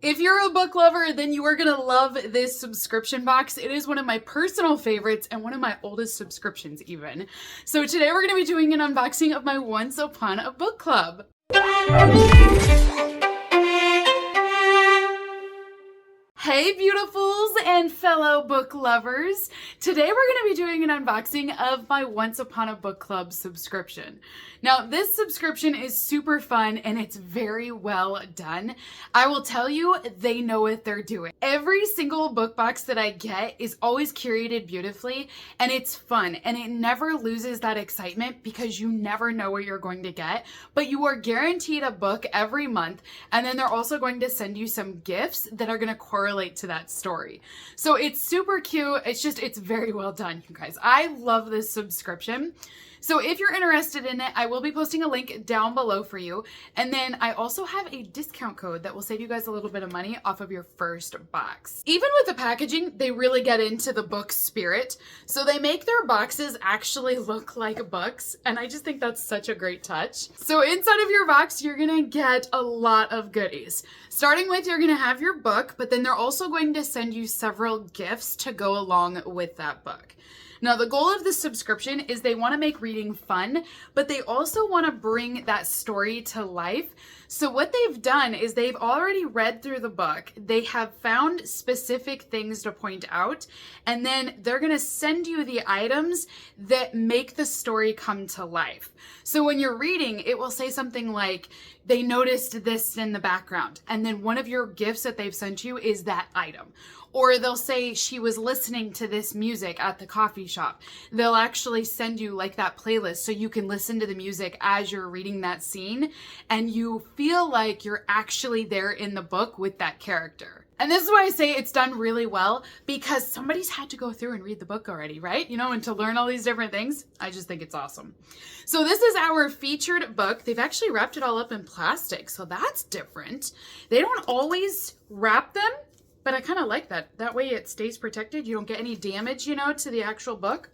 If you're a book lover, then you are going to love this subscription box. It is one of my personal favorites and one of my oldest subscriptions even. So today we're going to be doing an unboxing of my Once Upon a Book Club. Hey beautifuls and fellow book lovers! Today we're going to be doing an unboxing of my Once Upon a Book Club subscription. Now this subscription is super fun and it's very well done. I will tell you, they know what they're doing. Every single book box that I get is always curated beautifully and it's fun and it never loses that excitement because you never know what you're going to get, but you are guaranteed a book every month, and then they're also going to send you some gifts that are going to correlate to that story. So it's super cute. It's very well done, you guys. I love this subscription. So if you're interested in it, I will be posting a link down below for you. And then I also have a discount code that will save you guys a little bit of money off of your first box. Even with the packaging, they really get into the book spirit. So they make their boxes actually look like books. And I just think that's such a great touch. So inside of your box, you're gonna get a lot of goodies. Starting with, you're gonna have your book, but then they're also going to send you several gifts to go along with that book. Now, the goal of this subscription is they want to make reading fun, but they also want to bring that story to life. So what they've done is they've already read through the book. They have found specific things to point out, and then they're going to send you the items that make the story come to life. So when you're reading, it will say something like, they noticed this in the background, and then one of your gifts that they've sent you is that item. Or they'll say she was listening to this music at the coffee shop. They'll actually send you like that playlist so you can listen to the music as you're reading that scene and you feel like you're actually there in the book with that character. And this is why I say it's done really well, because somebody's had to go through and read the book already, right? You know, and to learn all these different things. I just think it's awesome. So this is our featured book. They've actually wrapped it all up in plastic, so that's different. They don't always wrap them, but I kind of like that. That way it stays protected. You don't get any damage, you know, to the actual book.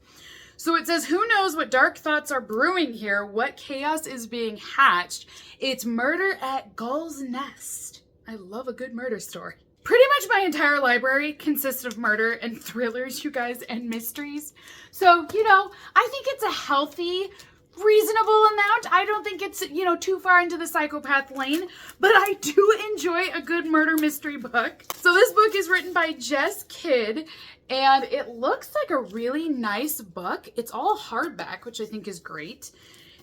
So it says, who knows what dark thoughts are brewing here? What chaos is being hatched? It's murder at Gull's Nest. I love a good murder story. Pretty much my entire library consists of murder and thrillers, you guys, and mysteries. So, you know, I think it's a healthy, reasonable amount. I don't think it's, you know, too far into the psychopath lane, but I do enjoy a good murder mystery book. So this book is written by Jess Kidd, and it looks like a really nice book. It's all hardback, which I think is great.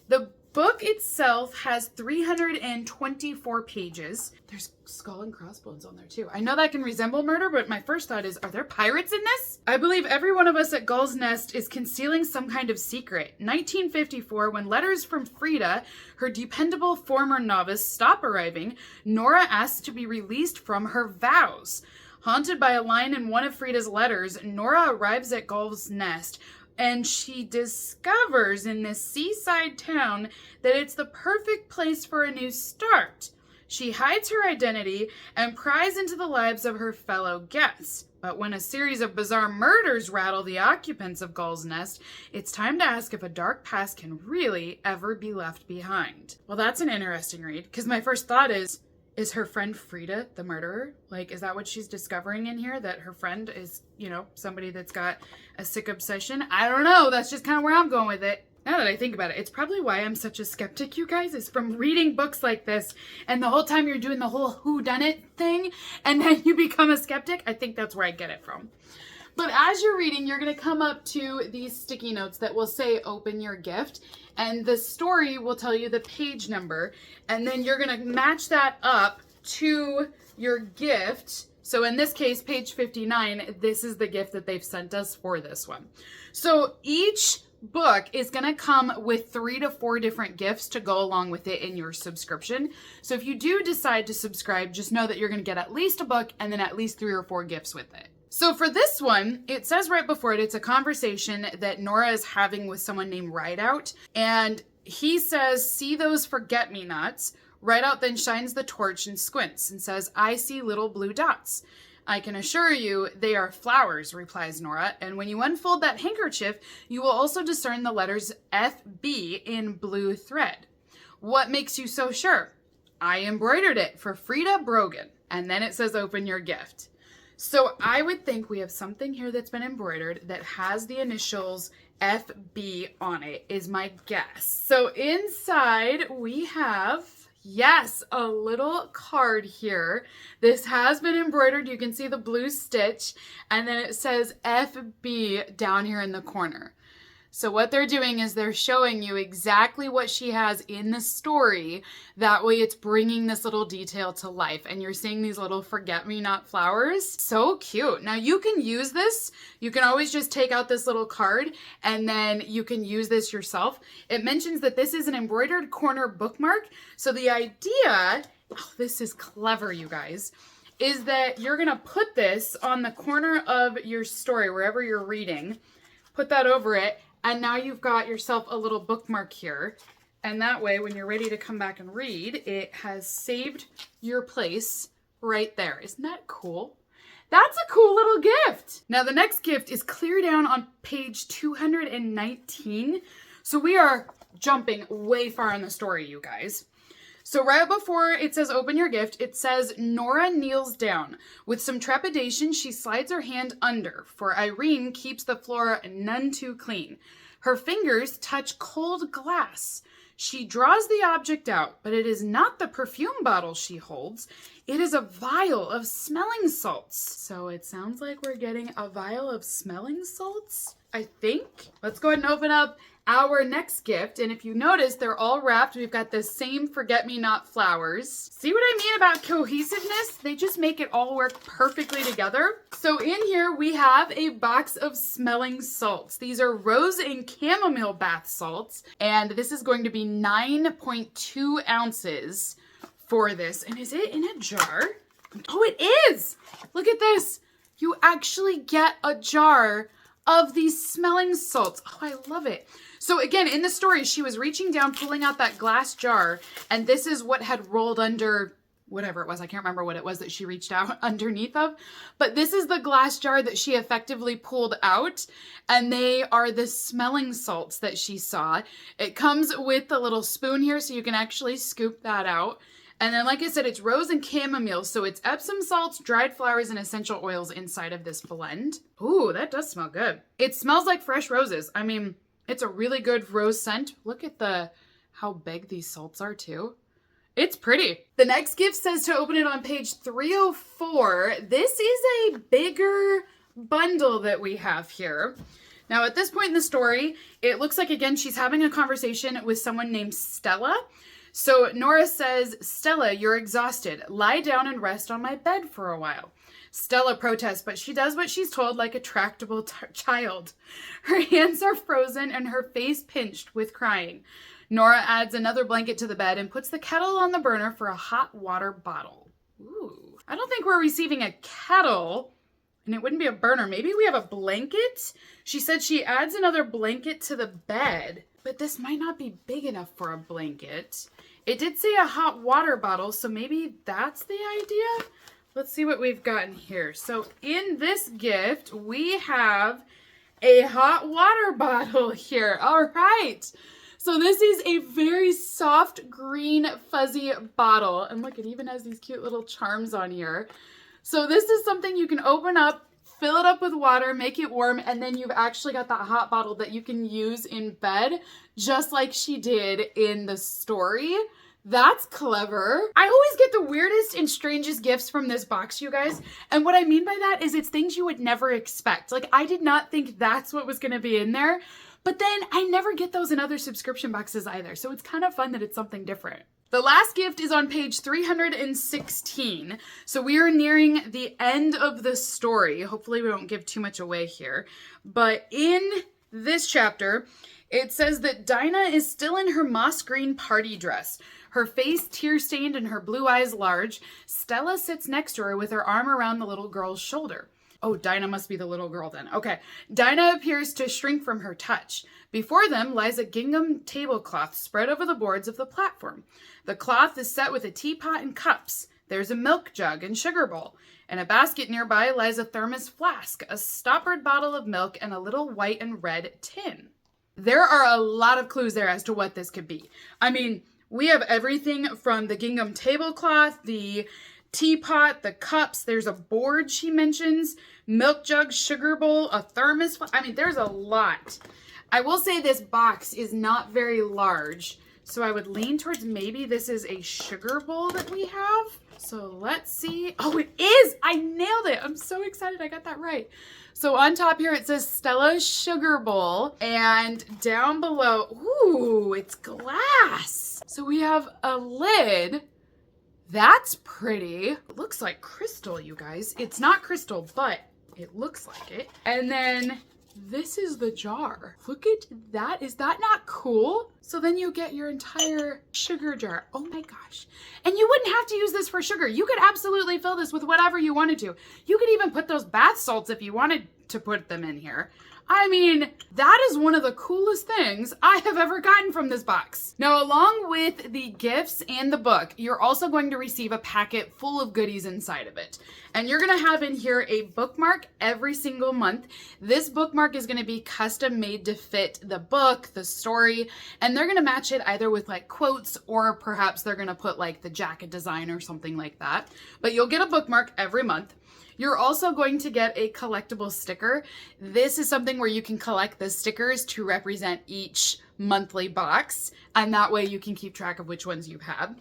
The book itself has 324 pages. There's skull and crossbones on there too. I know that can resemble murder, but my first thought is, are there pirates in this? I believe every one of us at Gull's Nest is concealing some kind of secret. 1954, when letters from Frida, her dependable former novice, stop arriving, Nora asks to be released from her vows. Haunted by a line in one of Frida's letters, Nora arrives at Gull's Nest, and she discovers in this seaside town that it's the perfect place for a new start. She hides her identity and pries into the lives of her fellow guests. But when a series of bizarre murders rattle the occupants of Gull's Nest, it's time to ask if a dark past can really ever be left behind. Well, that's an interesting read, because my first thought is her friend Frida the murderer? Like, is that what she's discovering in here? That her friend is, you know, somebody that's got a sick obsession? I don't know. That's just kind of where I'm going with it. Now that I think about it, it's probably why I'm such a skeptic, you guys, is from reading books like this, and the whole time you're doing the whole whodunit thing, and then you become a skeptic. I think that's where I get it from. But as you're reading, you're going to come up to these sticky notes that will say, open your gift. And the story will tell you the page number. And then you're going to match that up to your gift. So in this case, page 59, this is the gift that they've sent us for this one. So each book is going to come with 3 to 4 different gifts to go along with it in your subscription. So if you do decide to subscribe, just know that you're going to get at least a book and then at least 3 or 4 gifts with it. So for this one, it says right before it, it's a conversation that Nora is having with someone named Rideout. And he says, see those forget-me-nots? Rideout then shines the torch and squints and says, I see little blue dots. I can assure you they are flowers, replies Nora. And when you unfold that handkerchief, you will also discern the letters FB in blue thread. What makes you so sure? I embroidered it for Frida Brogan. and then it says open your gift. So I would think we have something here that's been embroidered that has the initials FB on it, is my guess. So inside we have, yes, a little card here. This has been embroidered. You can see the blue stitch, and then it says FB down here in the corner. So what they're doing is they're showing you exactly what she has in the story. That way it's bringing this little detail to life. And you're seeing these little forget-me-not flowers. So cute. Now you can use this. You can always just take out this little card and then you can use this yourself. It mentions that this is an embroidered corner bookmark. So the idea, oh, this is clever, you guys, is that you're gonna put this on the corner of your story, wherever you're reading, put that over it, and now you've got yourself a little bookmark here. And that way, when you're ready to come back and read, it has saved your place right there. Isn't that cool? That's a cool little gift. Now, the next gift is clear down on page 219. So we are jumping way far in the story, you guys. So right before it says open your gift, it says Nora kneels down. With some trepidation, she slides her hand under, for Irene keeps the floor none too clean. Her fingers touch cold glass. She draws the object out, but it is not the perfume bottle she holds. It is a vial of smelling salts. So it sounds like we're getting a vial of smelling salts, I think. Let's go ahead and open up our next gift. And if you notice, they're all wrapped. We've got the same forget-me-not flowers. See what I mean about cohesiveness? They just make it all work perfectly together. So in here, we have a box of smelling salts. These are rose and chamomile bath salts. And this is going to be 9.2 ounces for this. And is it in a jar? Oh, it is! Look at this. You actually get a jar of these smelling salts. Oh, I love it. So again, in the story, she was reaching down, pulling out that glass jar, and this is what had rolled under whatever it was. I can't remember what it was that she reached out underneath of, but this is the glass jar that she effectively pulled out, and they are the smelling salts that she saw. It comes with a little spoon here, so you can actually scoop that out. And then, like I said, it's rose and chamomile. So it's Epsom salts, dried flowers, and essential oils inside of this blend. Ooh, that does smell good. It smells like fresh roses. I mean, it's a really good rose scent. Look at how big these salts are too. It's pretty. The next gift says to open it on page 304. This is a bigger bundle that we have here. Now, at this point in the story, it looks like, again, she's having a conversation with someone named Stella. So Nora says, Stella, you're exhausted. Lie down and rest on my bed for a while. Stella protests, but she does what she's told like a tractable child. Her hands are frozen and her face pinched with crying. Nora adds another blanket to the bed and puts the kettle on the burner for a hot water bottle. Ooh, I don't think we're receiving a kettle, and it wouldn't be a burner. Maybe we have a blanket? She said she adds another blanket to the bed, but this might not be big enough for a blanket. It did say a hot water bottle, so maybe that's the idea? Let's see what we've gotten here. So in this gift, we have a hot water bottle here. All right. So this is a very soft green fuzzy bottle. And look, it even has these cute little charms on here. So this is something you can open up, fill it up with water, make it warm, and then you've actually got that hot bottle that you can use in bed, just like she did in the story. That's clever. I always get the weirdest and strangest gifts from this box, you guys. And what I mean by that is it's things you would never expect. Like, I did not think that's what was going to be in there. But then I never get those in other subscription boxes either. So it's kind of fun that it's something different. The last gift is on page 316. So we are nearing the end of the story. Hopefully we don't give too much away here. But in this chapter, it says that Dinah is still in her moss green party dress. Her face tear-stained and her blue eyes large. Stella sits next to her with her arm around the little girl's shoulder. Oh, Dinah must be the little girl then. Okay. Dinah appears to shrink from her touch. Before them lies a gingham tablecloth spread over the boards of the platform. The cloth is set with a teapot and cups. There's a milk jug and sugar bowl. In a basket nearby lies a thermos flask, a stoppered bottle of milk, and a little white and red tin. There are a lot of clues there as to what this could be. I mean, we have everything from the gingham tablecloth, the teapot, the cups, there's a board she mentions, milk jug, sugar bowl, a thermos. I mean, there's a lot. I will say this box is not very large, so I would lean towards maybe this is a sugar bowl that we have. So let's see. Oh, it is! I nailed it! I'm so excited I got that right. So on top here it says Stella Sugar Bowl, and down below, ooh, it's glass. So we have a lid. That's pretty. It looks like crystal, you guys. It's not crystal, but it looks like it. And then this is the jar. Look at that. Is that not cool? So then you get your entire sugar jar. Oh my gosh. And you wouldn't have to use this for sugar. You could absolutely fill this with whatever you wanted to. You could even put those bath salts if you wanted to put them in here. I mean, that is one of the coolest things I have ever gotten from this box. Now, along with the gifts and the book, you're also going to receive a packet full of goodies inside of it. And you're gonna have in here a bookmark every single month. This bookmark is gonna be custom made to fit the book, the story, and they're gonna match it either with like quotes or perhaps they're gonna put like the jacket design or something like that. But you'll get a bookmark every month. You're also going to get a collectible sticker. This is something where you can collect the stickers to represent each monthly box, and that way you can keep track of which ones you've had.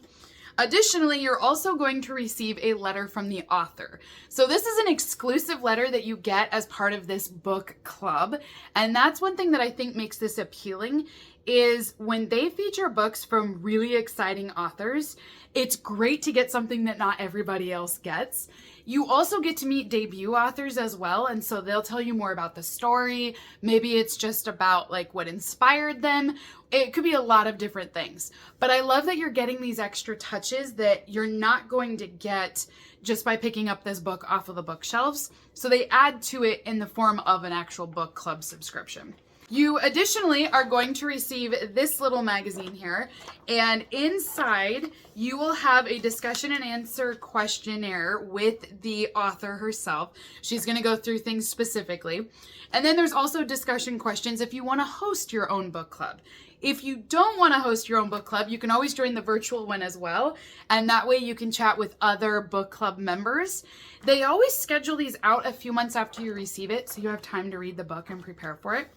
Additionally, you're also going to receive a letter from the author. So this is an exclusive letter that you get as part of this book club. And that's one thing that I think makes this appealing is when they feature books from really exciting authors, it's great to get something that not everybody else gets. You also get to meet debut authors as well, and so they'll tell you more about the story. Maybe it's just about like what inspired them. It could be a lot of different things. But I love that you're getting these extra touches that you're not going to get just by picking up this book off of the bookshelves. So they add to it in the form of an actual book club subscription. You additionally are going to receive this little magazine here, and inside you will have a discussion and answer questionnaire with the author herself. She's going to go through things specifically. And then there's also discussion questions if you want to host your own book club. If you don't want to host your own book club, you can always join the virtual one as well. And that way you can chat with other book club members. They always schedule these out a few months after you receive it, so you have time to read the book and prepare for it.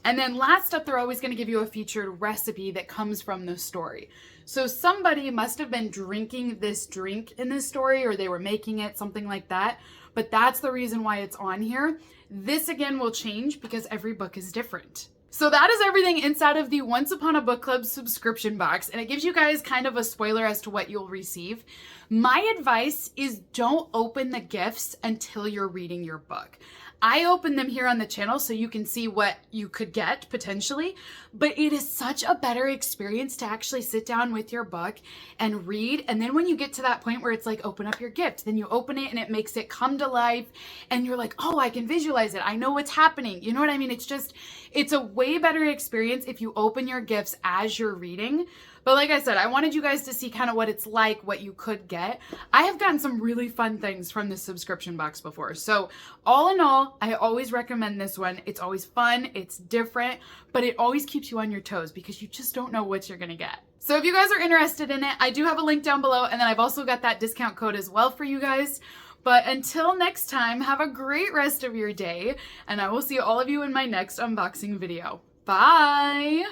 And then last up, they're always going to give you a featured recipe that comes from the story. So somebody must have been drinking this drink in this story, or they were making it, something like that. But that's the reason why it's on here. This again will change because every book is different. So that is everything inside of the Once Upon a Book Club subscription box, and it gives you guys kind of a spoiler as to what you'll receive. My advice is don't open the gifts until you're reading your book. I open them here on the channel so you can see what you could get potentially, but it is such a better experience to actually sit down with your book and read. And then when you get to that point where it's like, open up your gift, then you open it and it makes it come to life and you're like, oh, I can visualize it. I know what's happening. You know what I mean? It's a way better experience if you open your gifts as you're reading. But like I said, I wanted you guys to see kind of what it's like, what you could get. I have gotten some really fun things from this subscription box before. So all in all, I always recommend this one. It's always fun, it's different, but it always keeps you on your toes because you just don't know what you're gonna get. So if you guys are interested in it, I do have a link down below, and then I've also got that discount code as well for you guys. But until next time, have a great rest of your day, and I will see all of you in my next unboxing video. Bye!